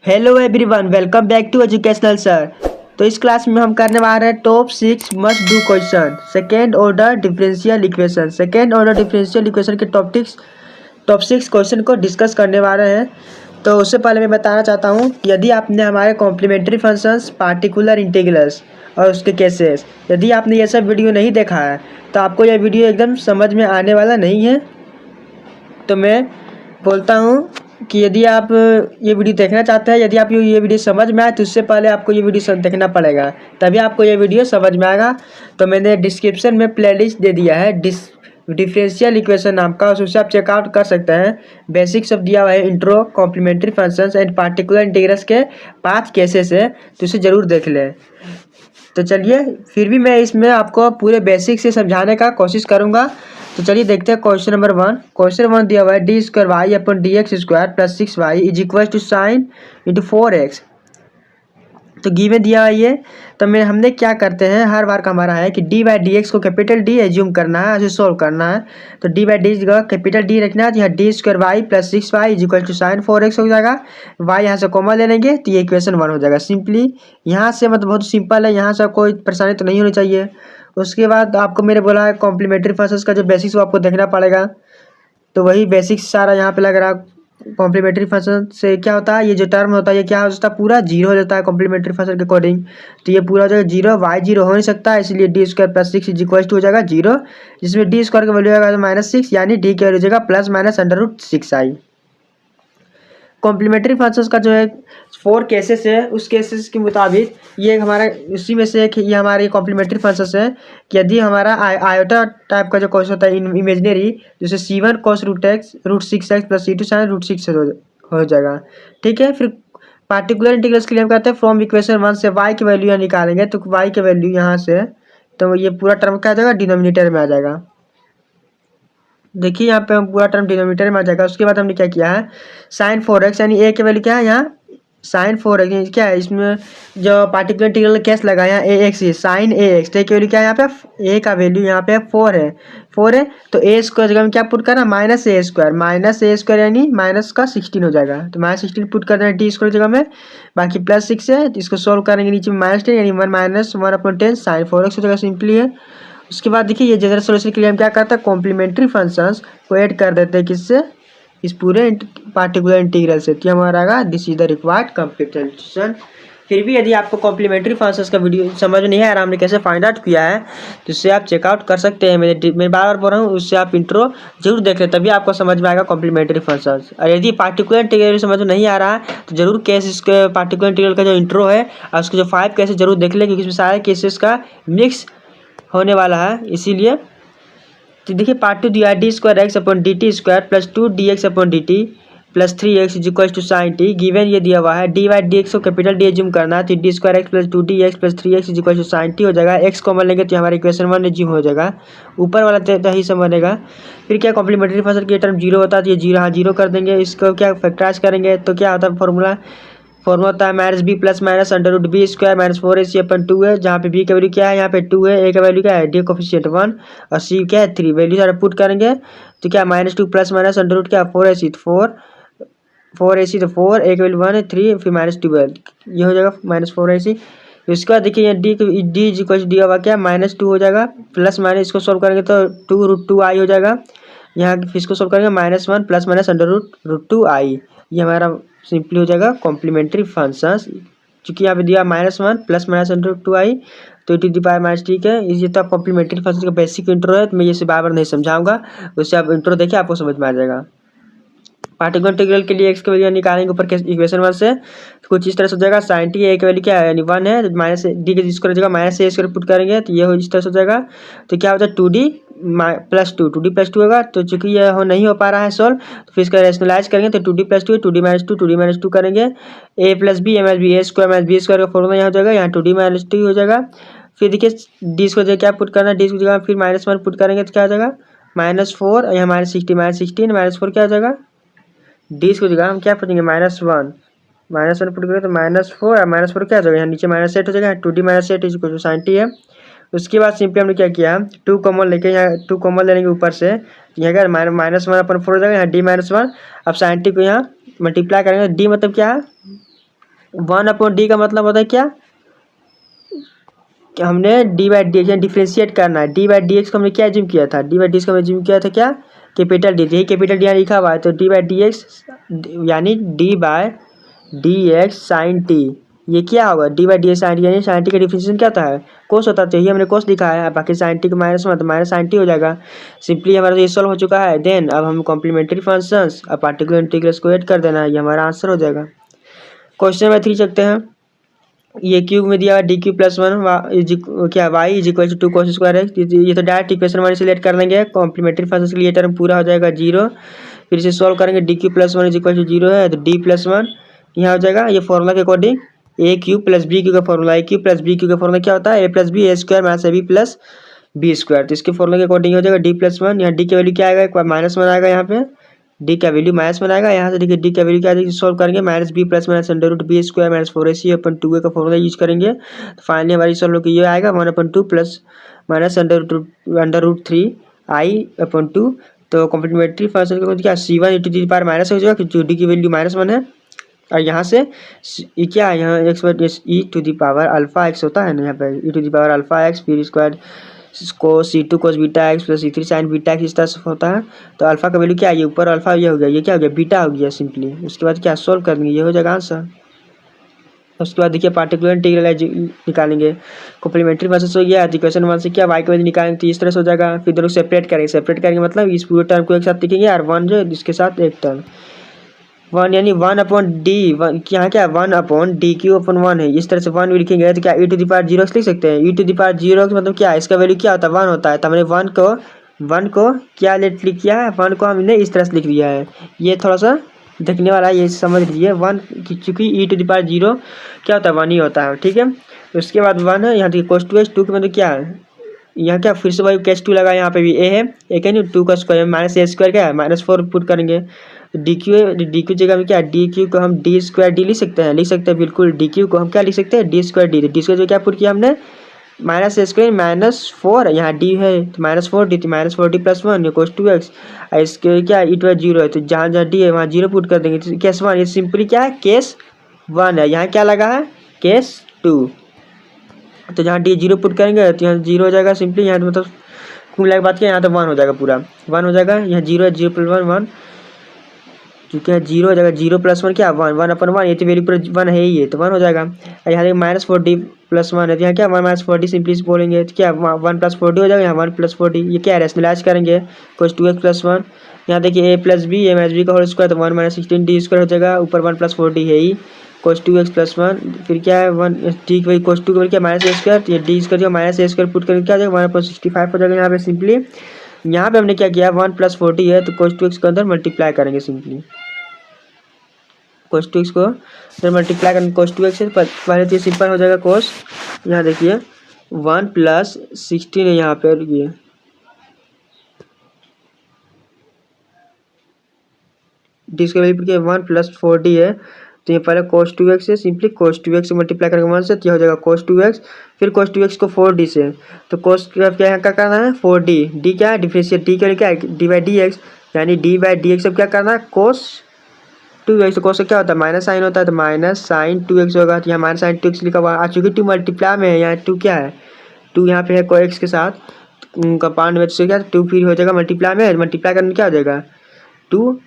Hello everyone, welcome back to educational sir. तो इस class में हम करने वाले हैं top 6 must do question second order differential equation. Second order differential equation के टॉप 6 क्वेश्चन को डिस्कस करने वाले हैं। तो उससे पहले मैं बताना चाहता हूँ कि यदि आपने हमारे कॉम्प्लीमेंट्री फंक्शंस, पार्टिकुलर इंटीग्रल्स और उसके केसेस, यदि आपने ये सब वीडियो नहीं देखा है तो आपको यह वीडियो एकदम समझ में आने वाला नहीं है। तो मैं बोलता हूँ कि यदि आप ये वीडियो देखना चाहते हैं, यदि आप ये वीडियो समझ में आए तो उससे पहले आपको ये वीडियो देखना पड़ेगा, तभी आपको ये वीडियो समझ में आएगा। तो मैंने डिस्क्रिप्शन में प्लेलिस्ट दे दिया है डिफरेंशियल इक्वेशन नाम का, उससे आप चेकआउट कर सकते हैं। बेसिक सब दिया हुआ है, intro, complementary functions and particular integrals के 5 केसेस है, तो इसे ज़रूर देख लें। तो चलिए, फिर भी मैं इसमें आपको पूरे बेसिक से समझाने का कोशिश करूँगा। तो चलिए देखते हैं क्वेश्चन नंबर 1। क्वेश्चन 1 दिया हुआ है D square y upon D x square plus 6y is equal to sine into 4x। तो गिवन दिया हुआ ये, तो हमने क्या करते हैं, हर बार का हमारा है कि डी बाई डी एक्स को कैपिटल डी एज्यूम करना है, ऐसे सोल्व करना है। तो डी बाई डी जगह कैपिटल डी रखना है, तो यहाँ D square y plus 6y is equal to sine 4x हो जाएगा। y यहाँ से कॉमन ले लेंगे तो ये इक्वेशन 1 हो जाएगा। सिंपली यहाँ से मतलब बहुत सिंपल है, यहाँ से कोई परेशानी तो नहीं होनी चाहिए। उसके बाद आपको मैंने बोला है कॉम्प्लीमेंट्री फंक्शंस का जो बेसिक्स वो आपको देखना पड़ेगा। तो वही बेसिक्स सारा यहाँ पे लग रहा है। कॉम्प्लीमेंट्री फंक्शन से क्या होता है, ये जो टर्म होता है ये क्या हो जाता है, पूरा जीरो हो जाता है कॉम्प्लीमेंट्री फंक्शन के अकॉर्डिंग। तो ये पूरा हो जाएगा जीरो, वाई जीरो हो नहीं सकता, इसलिए D square plus 6 is equal to हो जाएगा जीरो, जिसमें डी स्क्वायर का वैल्यू आएगा -6, यानी डी की वैल्यू हो जाएगा plus minus under root 6i। Complementary functions का जो है 4 केसेस है, उस केसेस के मुताबिक ये हमारा उसी में से एक ये हमारे कॉम्प्लीमेंट्री फंक्शंस है कि यदि हमारा आयोटा टाइप का जो क्वेश्चन होता है इमेजनरी, जैसे c1 cos root 6x plus c2 sin root 6 हो जाएगा। ठीक है, फिर पार्टिकुलर इंटीग्रल्स के लिए हम कहते हैं फ्रॉम इक्वेशन 1 से y की वैल्यू यहाँ निकालेंगे, तो y की वैल्यू यहाँ से, तो ये पूरा टर्म क्या आ जाएगा, डिनोमिनेटर में आ जाएगा। देखिए यहाँ पे हम पूरा टर्म डिनोमिनेटर में आ जाएगा। उसके बाद हमने क्या किया है, साइन 4x यानी a की वैल्यू क्या है, यहाँ साइन 4x क्या है, इसमें जो पार्टिकुलर इंटीग्रल केस लगा है यहाँ ax है, साइन ax, तो a की वैल्यू क्या है, यहाँ पे a का वैल्यू यहाँ पे 4 है, तो a स्क्वायर जगह में क्या पुट करना, -a स्क्वायर यानी माइनस का 16 हो जाएगा। तो -16 पुट कर देना टी स्क्वायर जगह में, बाकी +6 है, तो इसको सोल्व करेंगे नीचे में -10 यानी 1 साइन 4x हो जाएगा। सिंपली है। उसके बाद देखिए ये जनरल सोल्यूशन के लिए हम क्या करते हैं, कॉम्प्लीमेंट्री फंक्शंस को ऐड कर देते हैं, किससे, इस पूरे पार्टिकुलर इंटीग्रल से। तो हमारा आएगा this is the required complementation. फिर भी यदि आपको कॉम्प्लीमेंट्री फंक्शंस का वीडियो समझ नहीं है और हमने कैसे फाइंड आउट किया है, तो उससे आप चेकआउट कर सकते हैं। मैं बार बार बोल रहा हूँ, उससे आप इंट्रो जरूर देख लें, तभी आपको समझ में आएगा कॉम्प्लीमेंट्री फंक्शंस। और यदि पार्टिकुलर इंटीग्रल समझ में नहीं आ रहा है तो जरूर केस इसके पार्टिकुलर इंटीग्रल का जो इंट्रो है और उसके जो 5 केसेस जरूर देख लें, क्योंकि इसमें सारे केसेस का मिक्स होने वाला है, इसीलिए। तो देखिए पार्ट 2 दिया है D square x upon D t square plus 2 D x upon D t plus 3x is equal to sine t. Given ये दिया हुआ है डी बाई डी एक्स को कैपिटल डी एज्यूम करना है, तो D square x plus 2dx plus 3x is equal to sine t हो जाएगा। एक्स कॉमन लेंगे तो हमारा इक्वेशन 1 एज्यूम हो जाएगा, ऊपर वाला तो ही सब बनेगा। फिर क्या कॉम्प्लीमेंट्री फंक्शन की टर्म जीरो होता है, तो ये जीरो, हाँ जीरो कर देंगे। इसको क्या फैक्टराइज करेंगे तो क्या होता है, फॉर्मूला होता है -b plus minus under root b square minus 4ac upon 2 है, जहाँ पे b का वैल्यू क्या है, यहाँ पे 2 है, a का वैल्यू क्या है, d कोफिशिएंट 1 और c क्या है 3, वैल्यू सारा पुट करेंगे तो क्या -2 प्लस माइनस अंडर रूट क्या 4ac, तो 4ac तो 4, a का वैल्यू 1 है, 3 फिर -12, ये हो जाएगा -4ac। इसके बाद देखिए यहाँ d is equal to D हुआ क्या -2 हो जाएगा, प्लस माइनस इसको सोल्व करेंगे तो 2√2i हो जाएगा। यहाँ इसको सोल्व करेंगे -1 plus minus under root 2i, ये हमारा सिंपली हो जाएगा कॉम्प्लीमेंट्री फंक्शंस। चूंकि यहाँ पे दिया -1 plus minus under root 2i, तो -, ठीक है। ये तो कॉम्प्लीमेंट्री फंक्शन का बेसिक इंट्रो है, तो मैं ये बार बार नहीं समझाऊंगा, उससे आप इंट्रो देखिए आपको समझ में आ जाएगा। पार्टिकुलर इंटीग्रल के लिए एक्स की वैल्यू निकालेंगे ऊपर के इक्वेशन 1 से, तो कुछ इस तरह से हो जाएगा, साइन टी ए की वैल्यू क्या है यानी 1 है, माइनस डी के स्क्वायर जगह -a स्क्वायर पुट करेंगे तो ये हो इस तरह से हो जाएगा। तो क्या होता है 2d प्लस 2 होगा, तो चूंकि ये नहीं हो पा रहा है सॉल्व, तो फिर इसका रेशनलाइज करेंगे तो 2d प्लस 2 है, 2d -2 करेंगे, a plus b a square -b square का फॉर्मूला यहाँ हो जाएगा, यहाँ 2d -2 हो जाएगा। फिर देखिए डी को जगह क्या पुट करना है, डी की जगह फिर -1 पुट करेंगे तो क्या हो जाएगा -4, यहाँ -16 -4 क्या हो जाएगा, डी की जगह हम क्या पूछेंगे -1 पुट करें तो -4 और -4 क्या हो जाएगा, यहाँ नीचे -8 हो जाएगा, 2d -8 is equal to sin t है। उसके बाद सिंपली हमने क्या किया, 2 कॉमन लेके यहाँ 2 कॉमन ले लेंगे ऊपर से, यहाँ क्या -1 अपन 4 हो जाएगा, यहाँ d -1। अब sin t को यहाँ मल्टीप्लाई करेंगे, d मतलब क्या है 1/d का मतलब होता है क्या कि हमने D by D x differentiate करना है। डी बाई डी एक्स को हमने क्या एज्यूम किया था, डी बाई डी एक्स को हमने एज्यूम किया था क्या, कैपिटल डी। यही कैपिटल डी यहाँ लिखा हुआ है, तो डी बाई डी एक्स यानी D by D x sine t, ये क्या होगा, D by D x sine t, यानी साइन टी का डिफरेंशिएशन क्या होता है, कोस होता है। तो ये हमने कोस लिखा है, बाकी साइन टी का माइनस में तो माइनस साइन टी हो जाएगा। सिंपली हमारा ये सॉल्व हो चुका है। देन अब हम कॉम्प्लीमेंट्री फंक्शंस और पार्टिकुलर इंटीग्रल्स को ऐड कर देना है, ये हमारा आंसर हो जाएगा। क्वेश्चन नंबर 3 चलते हैं। ये क्यूब में दिया डी क्यू प्लस वन क्या y is equal to 2 cos square है। ये तो डायरेक्ट इक्वेशन वन से लेट कर लेंगे। कॉम्प्लीमेंट्री फंक्शन के लिए टर्म पूरा हो जाएगा 0। फिर इसे सॉल्व करेंगे, D Q plus one is equal to 0 है, तो डी प्लस वन यहाँ हो जाएगा। ये फॉर्मूला के according A cube plus B cube का formula, A cube plus B cube का फॉर्मूला क्या होता है, A plus B A square minus A B plus B square. तो इसके फॉर्मूला के अकॉर्डिंग हो जाएगा डी प्लस वन। यहाँ डी की वैल्यू क्या आएगा, एक बार माइनस वन आएगा, यहाँ पे डी का वैल्यू माइनस में आएगा। यहाँ से देखिए डी का वैल्यू क्या आएगी, सॉल्व करेंगे minus B plus minus under root b square minus 4ac upon 2a का फॉर्मूला यूज करेंगे। तो फाइनली हमारी सॉल्व होकर ये आएगा 1/2 plus minus under root 3i/2। तो कॉम्प्लीमेंट्री फंक्शन का क्या c1 e to the power minus हो जाएगा, क्योंकि डी की वैल्यू -1 है। और यहाँ से क्या है, यहाँ X E to the power alpha X होता है ना, यहाँ पे E to the power alpha X फिर square cos c2 cos beta X plus c3 sine beta X इस तरह से होता है। तो अल्फा का वैल्यू क्या है, ये ऊपर अल्फा ये हो गया, ये क्या हो गया बीटा हो गया सिंपली। उसके बाद क्या सॉल्व करेंगे, ये हो जाएगा आंसर। उसके बाद देखिए पार्टिकुलर इंटीग्रल निकालेंगे। कॉम्प्लीमेंट्री फंक्शन हो गया, इक्वेशन वन से क्या वाई का वैल्यू निकालेंगे, तो इस तरह से हो जाएगा। फिर दोनों सेपरेट करेंगे मतलब इस पूरे टर्म को एक साथ लिखेंगे और वन जो इसके साथ एक टर्म वन, यानी 1/d यहाँ क्या 1/d क्यू अपन 1 है, इस तरह से 1 भी लिखेंगे। तो क्या e टू दी पावर 0 लिख सकते हैं, e टू दी पावर 0 मतलब क्या है, इसका वैल्यू क्या होता है 1 होता है। तो हमने 1 को क्या लिख किया है, 1 को हमने इस तरह से लिख दिया है। ये थोड़ा सा देखने वाला है, ये समझ लीजिए 1 चूँकि e टू दी पावर 0 क्या होता है 1 ही होता है, ठीक है। उसके बाद 1 है, यहाँ देखिए cos 2x 2 के मतलब क्या है, यहाँ क्या फिर से वही cos 2 लगा, यहाँ पे भी a है, एक है नहीं 2 का स्क्वायर माइनस a स्क्वायर क्या है -4 पुट करेंगे। डी क्यू जगह में क्या डी क्यू को हम डी स्क्वायर डी लिख सकते हैं बिल्कुल। डी क्यू को हम क्या लिख सकते हैं, D square D. D square जो क्या पुट किया हमने माइनस ए स्क्वायर -4, यहाँ डी है तो -4d, तो -4d प्लस 1 ये cos 2x। इसके क्या ई टू 0 है, तो जहाँ जहाँ डी है वहाँ 0 पुट कर देंगे। तो केस 1 ये सिंपली क्या है केस 1 है, यहाँ क्या लगा है केस 2। तो जहाँ डी 0 पुट करेंगे तो यहाँ 0 हो जाएगा सिंपली। यहाँ मतलब कुल मिला के बात किया, यहाँ तो 1 हो जाएगा, पूरा 1 हो जाएगा। यहाँ 0 है, 0 प्लस 1 चूँकि है 0 हो जाएगा, 0 प्लस 1 क्या 1/1, ये तो वैल्यू पर 1 है ही है तो 1 हो जाएगा। यहाँ देखिए -4d प्लस 1 है, तो यहाँ क्या 1 -4d सिंपली बोलेंगे तो क्या 1 + 4d हो जाएगा, यहाँ 1 + 4d। ये क्या है रैशनलाइज करेंगे cos 2x प्लस 1। यहाँ देखिए a + b a - b का होल स्क्वायर, तो 1 - 16d स्क्वायर हो जाएगा, ऊपर 1 + 4d है ही cos 2x प्लस 1। फिर क्या है 1 ठीक वही cos 2 का क्या -a स्क्वायर, तो ये d स्क्वायर जो -a स्क्वायर पुट करके क्या हो जाएगा 1/65 हो जाएगा। यहाँ पे सिंपली यहाँ पे हमने क्या किया 1 + 4d है, तो cos 2x के अंदर मल्टीप्लाई करेंगे सिंपली। cos 2x को जब मल्टीप्लाई करेंगे cos 2x से पहले तो ये सिंपल हो जाएगा cos, यहाँ देखिए 1 + 16 है यहाँ पे, ये डी इसका वैल्यू क्या 1 + 4d है, तो ये पहले cos 2x है, सिंपली cos 2x से मल्टीप्लाई करेंगे 1 से, तो यह हो जाएगा cos 2x। फिर cos 2x को 4d से, तो cos क्या यहाँ क्या करना है 4d, d क्या है डिफरेंशिएट, d का क्या है d/dx, यानी d/dx अब क्या करना है cos 2x। तो cos क्या होता है माइनस साइन होता है, तो -sin 2x होगा। तो यहाँ -sin 2x लिखा हुआ है, चूँकि 2 मल्टीप्लाई में है, यहाँ 2 क्या है 2 यहाँ पे है को x के साथ कंपाउंड में, तो क्या 2 फिर हो जाएगा मल्टीप्लाई में, मल्टीप्लाई करने में क्या हो जाएगा 2।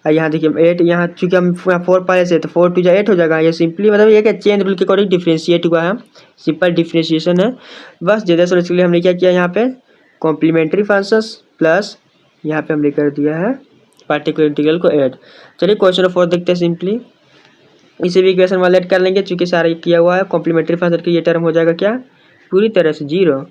और यहाँ देखिए 8, यहाँ चूँकि हम 4 पहले से, तो 4 2 8 हो जाएगा। ये सिंपली मतलब ये क्या चेन रूल के अकॉर्डिंग डिफ्रेंशिएट हुआ है, सिंपल डिफ्रेंशिएशन है बस। ज़्यादा सोचने के लिए हमने क्या किया यहाँ पे कॉम्प्लीमेंट्री फंक्शंस प्लस यहाँ पे हमने कर दिया है पार्टिकुलर इंटीग्रल को ऐड। चलिए क्वेश्चन 4 देखते हैं सिंपली, इसे भी इक्वेशन वाला ऐड कर लेंगे, चूँकि सारा किया हुआ है। कॉम्प्लीमेंट्री फंक्शन की ये टर्म हो जाएगा क्या पूरी तरह से 0,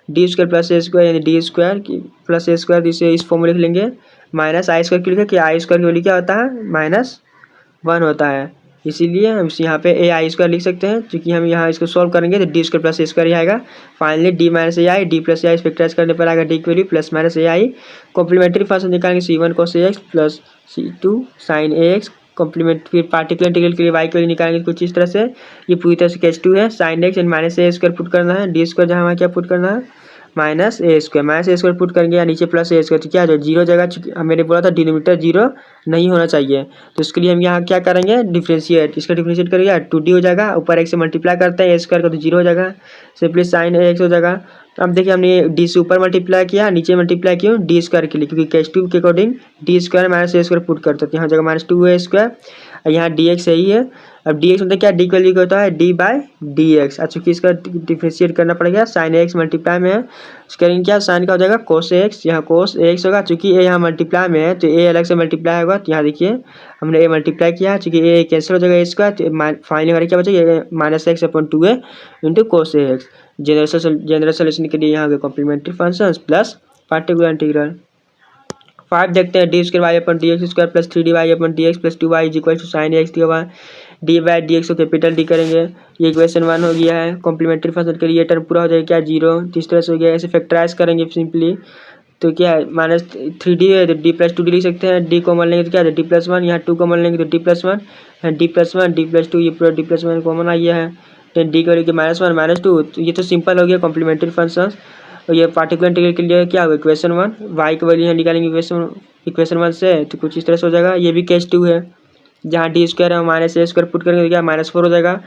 D square plus A square, यानी D square plus A square, इसे इस फॉर्म में लिख लेंगे। -i स्क्वायर क्यों लिखा कि आई स्क्वायर की वैल्यू क्या होता है -1 होता है, इसीलिए हम यहाँ पे ए आई स्क्वायर लिख सकते हैं। क्योंकि हम यहाँ इसको सॉल्व करेंगे तो D square plus A square ही आएगा। Finally D - ai D plus ai factorise करने पर आएगा डी की value plus -ai। Complementary function निकालेंगे c1 cos ax plus c2 sin ax। Complement फिर पार्टिकुलर इंटीग्रल के लिए y की वैल्यू निकालेंगे कुछ इस तरह से, ये पूरी तरह से केस 2 है sin x and -a square put करना है, डी स्क्वायर जहाँ क्या पुट करना है माइनस ए स्क्वायर पुट करेंगे या नीचे प्लस ए स्क्वायर, तो क्या हो जीरो जगह, चूंकि मैंने बोला था डिनोमिनेटर जीरो नहीं होना चाहिए, तो इसके लिए हम यहाँ क्या करेंगे डिफ्रेंशिएट, इसका डिफ्रेंशिएट करेंगे 2d हो जाएगा, ऊपर एक से मल्टीप्लाई करते हैं ए स्क्वायर का तो जीरो हो जाएगा, सिंपली साइन एक्स हो जाएगा। तो अब देखिए हमने डी से ऊपर मल्टीप्लाई किया, नीचे मल्टीप्लाई क्यों डी स्क्वायर के लिए, क्योंकि केस ट्यूब के अकॉर्डिंग डी स्क्वायर माइनस ए स्क्वायर पुट करते हैं, यहाँ जगह माइनस 2a स्क्वायर, यहाँ डी एक्स यही है। अब डी एक्स मतलब क्या, डी का वैल्यू होता है डी बाई डी एक्स, चूँकि इसका डिफ्रेंशिएट करना पड़ेगा, साइन एक्स मल्टीप्लाई में है, करेंगे क्या साइन का हो जाएगा कोस एक्स, यहाँ कोस एक्स होगा, चूँकि ए यहाँ मल्टीप्लाई में है तो ए अलग से मल्टीप्लाई होगा, तो यहाँ देखिए हमने ए मल्टीप्लाई किया, चूँकि ए कैंसिल हो जाएगा इसका, तो फाइनली हमारे क्या बचेगा minus x upon 2a into cos x. General solution के लिए यहाँ पे complementary function plus particular integral. 5 देखते हैं, D square y upon D x square plus 3d y upon D x plus 2y is equal to sine x D by D x को capital D करेंगे, ये equation 1 हो गया है। Complementary function के लिए टर्म पूरा हो जाएगा क्या जीरो, तो इस तरह से हो गया। ऐसे फैक्टराइज करेंगे सिंपली, तो क्या है माइनस 3d है तो डी प्लस 2d लिख सकते हैं, डी कॉमन लेंगे तो क्या है डी प्लस 1, यहाँ 2 कॉमन लेंगे तो D plus 1, D plus 1 D plus 2, ये पूरा डी प्लस 1 कॉमन आ गया है, तो डी का वैल्यू माइनस 1 माइनस 2, तो ये तो सिंपल हो गया कॉम्प्लीमेंट्री फंक्शन। और ये पार्टिकुलर इंटीग्रल के लिए क्या होगा इक्वेशन 1, वाई की वैल्यू यहाँ निकालेंगे इक्वेशन 1 से, तो कुछ इस तरह से हो जाएगा। ये भी केस 2 है, जहाँ डी स्क्वायर है माइनस ए स्क्वायर पुट करेंगे तो क्या -4 हो जाएगा,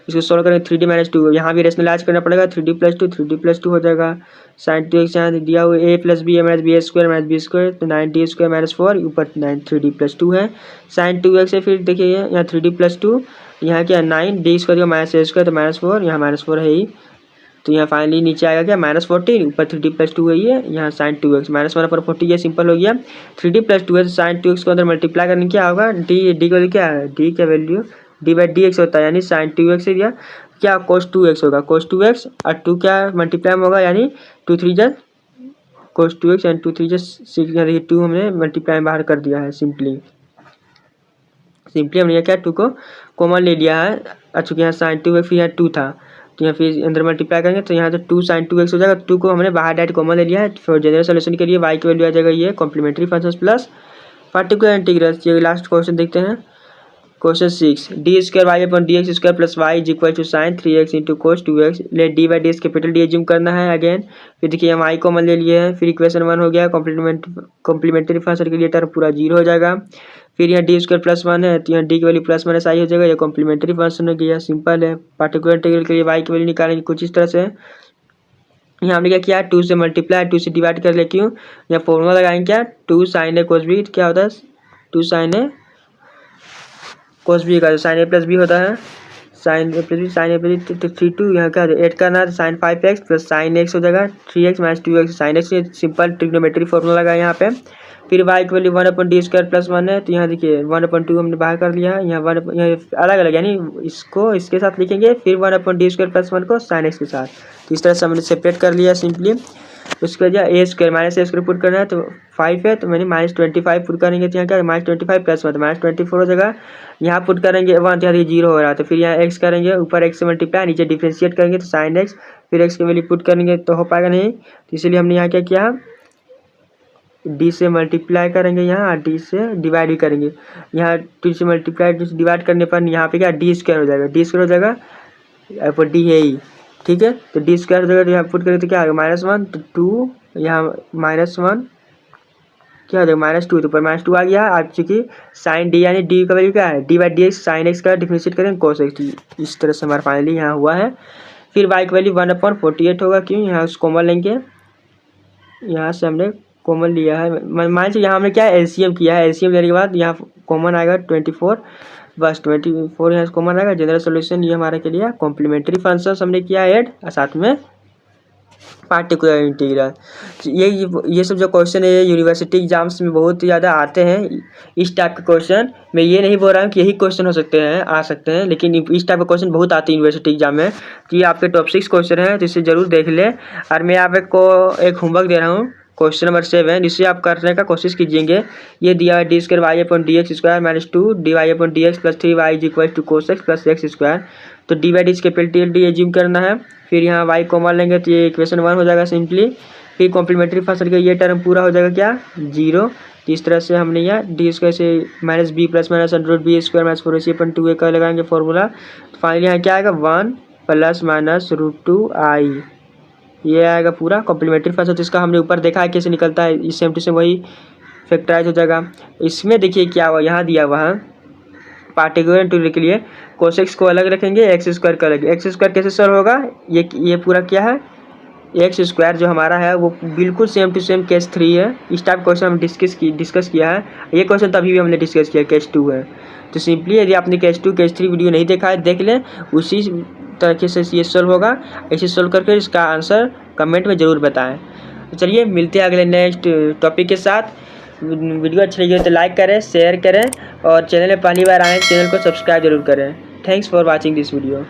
इसको सोल्व करेंगे 3d माइनस 2, यहाँ भी रेशनलाइज करना पड़ेगा 3d+2 हो जाएगा। साइन 2x यहाँ दिया हुआ a plus B minus B square तो 9d स्क्वायर माइनस 4 ऊपर 3d+2 है, साइन 2x है, फिर देखिए यहाँ 3d+2, यहाँ क्या 9d स्क्वायर माइनस ए स्क्वायर तो -4, यहाँ -4 है ही, तो यहाँ फाइनली नीचे आएगा क्या -14 ऊपर 3d+2 है ये, यहाँ साइन 2x -1/40, ये सिंपल हो गया। 3d+2 है तो साइन 2x को अंदर मल्टीप्लाई करने क्या होगा, डी का वैल्यू क्या है, डी का value D by D x होता है, यानी साइन 2x से दिया क्या cos 2x होगा, cos 2x और 2 क्या मल्टीप्लाई में होगा, यानी 2 3 जा cos 2x एंड 2 3 जा 6, यानी 2 हमने मल्टीप्लाई बाहर कर दिया है सिंपली हमने क्या 2 को कॉमन ले लिया है, चूँकि यहाँ साइन 2x फिर यहाँ 2 था, तो यहाँ फिर अंदर मल्टीप्लाई करेंगे तो यहाँ तो 2 sin 2x हो जाएगा, 2 को हमने बाहर डायरेक्ट कॉमन ले लिया है, फिर जनरल सोल्यूशन के लिए y की वैल्यू आ जाएगा ये complementary function plus particular integral. ये लास्ट क्वेश्चन देखते हैं, question 6, D square y upon D x square plus y is equal to sine 3x into cos 2x, ले D by D x capital D assume करना है again, फिर देखिए हम आई common ले लिए हैं, फिर इक्वेशन 1 हो गया, कॉम्प्लीमेंट्री फंक्शन के लिए टर्म पूरा 0 हो जाएगा, फिर यहाँ डी स्क्वायर प्लस 1 है तो यहाँ डी की वैल्यू प्लस माइनस आई हो जाएगा, ये कॉम्प्लीमेंट्री फंक्शन हो गया, सिंपल है। पार्टिकुलर इंटीग्रल के लिए वाई की वैल्यू निकालेंगे कुछ इस तरह से, यहाँ हमने क्या किया 2 से मल्टीप्लाई 2 से डिवाइड कर ले, क्यों यहाँ फॉर्मूला लगाएंगे क्या 2 sin a cos b, क्या होता है 2 sin a cos b का sin a प्लस b होता है, sin a प्लस b 3 2, यहाँ क्या 8 करना है sin 5x plus sin x हो जाएगा 3x minus 2x sin x, simple trigonometry formula लगा यहाँ पे। फिर y की वैल्यू 1/d स्क्वायर प्लस 1 है, तो यहाँ देखिए 1/2 हमने बाहर कर लिया है, यहाँ 1 यहाँ अलग अलग यानी इसको इसके साथ लिखेंगे, फिर 1/d स्क्वायर प्लस 1 को sin x के साथ, तो इस तरह से हमने सेपरेट कर लिया सिंपली। उसके बाद ए स्क्वायर माइनस ए स्क्वायर पुट करना है तो 5 है, तो मैंने -25 पुट करेंगे, तो यहाँ क्या -25 प्लस 1 -24 हो जाएगा, यहाँ पुट करेंगे 1 तो यहाँ 0 हो रहा है, तो फिर यहाँ x करेंगे, ऊपर x से मल्टीप्लाई नीचे डिफ्रेंशिएट करेंगे तो sin x, फिर x की वैल्यू पुट करेंगे तो हो पाएगा नहीं, तो इसलिए हमने यहाँ क्या किया d से मल्टीप्लाई करेंगे, यहाँ d से डिवाइड भी करेंगे, यहाँ 2 से मल्टीप्लाई 2 से डिवाइड करने पर यहाँ पे क्या d स्क्वायर हो जाएगा, d स्क्वायर हो जाएगा पर d है ही, ठीक है, तो d स्क्वायर हो जाएगा, तो यहाँ पुट करेंगे तो क्या आएगा -1 तो 2 यहाँ -1 क्या हो जाएगा -2, तो पर -2 आ गया। आप चूँकि साइन डी यानी डी का वैल्यू क्या है D by D x sine x का डिफरेंशिएट करेंगे कोस एक्स, इस तरह से हमारा फाइनली यहाँ हुआ है। फिर y की वैल्यू 1/48 होगा, क्यों यहाँ उस कॉमन लेंगे, यहाँ से हमने कॉमन लिया है, मान लीजिए यहाँ हमने क्या एलसीएम किया है, एलसीएम लेने के बाद यहाँ कॉमन आएगा 24, बस 24 यहाँ कॉमन आएगा। जनरल सोल्यूशन ये हमारे के लिए कॉम्प्लीमेंट्री फंक्शन हमने किया ऐड, और साथ में पार्टिकुलर इंटीग्रल। ये सब जो क्वेश्चन है यूनिवर्सिटी एग्जाम्स में बहुत ज़्यादा आते हैं, इस टाइप के क्वेश्चन। मैं ये नहीं बोल रहा हूँ कि यही क्वेश्चन हो सकते हैं, आ सकते हैं, लेकिन इस टाइप के क्वेश्चन बहुत आते हैं यूनिवर्सिटी एग्जाम में, कि ये आपके टॉप 6 क्वेश्चन है, तो इसे जरूर देख लें। और मैं आपको एक होमवर्क दे रहा हूँ, क्वेश्चन नंबर 7, जिससे आप करने का कोशिश कीजिएंगे। ये दिया है D square Y upon D x square minus 2 D Y upon D x plus 3y is equal to cos X plus X square, तो D by D capital D assume करना है, फिर यहाँ y कॉमन लेंगे तो ये equation 1 हो जाएगा सिंपली। फिर कॉम्प्लीमेंट्री फंक्शन का ये टर्म पूरा हो जाएगा क्या 0, तो इस तरह से हमने यहाँ डी स्क्वायर से minus B plus minus under B square minus 4ac upon 2a का लगाएंगे फॉर्मूला, तो फाइनली यहाँ क्या आएगा 1 + -√2i ये आएगा पूरा कॉम्प्लीमेंट्री फंक्शन। तो इसका हमने ऊपर देखा है कैसे निकलता है, इस सेम टू सेम वही फैक्टराइज हो जाएगा। इसमें देखिए क्या हुआ, यहाँ दिया हुआ है पार्टिकुलर इंटीग्रल के लिए कोसेक्स को अलग रखेंगे, एक्स स्क्वायर का अलग। एक्स स्क्वायर कैसे सॉल्व होगा, ये पूरा क्या है, एक्स स्क्वायर जो हमारा है वो बिल्कुल सेम टू सेम केस 3 है। इस टाइप क्वेश्चन हम डिस्कस किया है। ये क्वेश्चन तभी भी हमने डिस्कस किया केस 2 है। तो सिंपली यदि आपने केस 2 केस 3 वीडियो नहीं देखा है देख लें, उसी तरीके से ये सॉल्व होगा। ऐसे सॉल्व करके इसका आंसर कमेंट में ज़रूर बताएं। तो चलिए मिलते हैं अगले नेक्स्ट टॉपिक के साथ। वीडियो अच्छी लगी हो तो लाइक करें, शेयर करें और चैनल में पहली बार आए चैनल को सब्सक्राइब जरूर करें। Thanks for watching this video.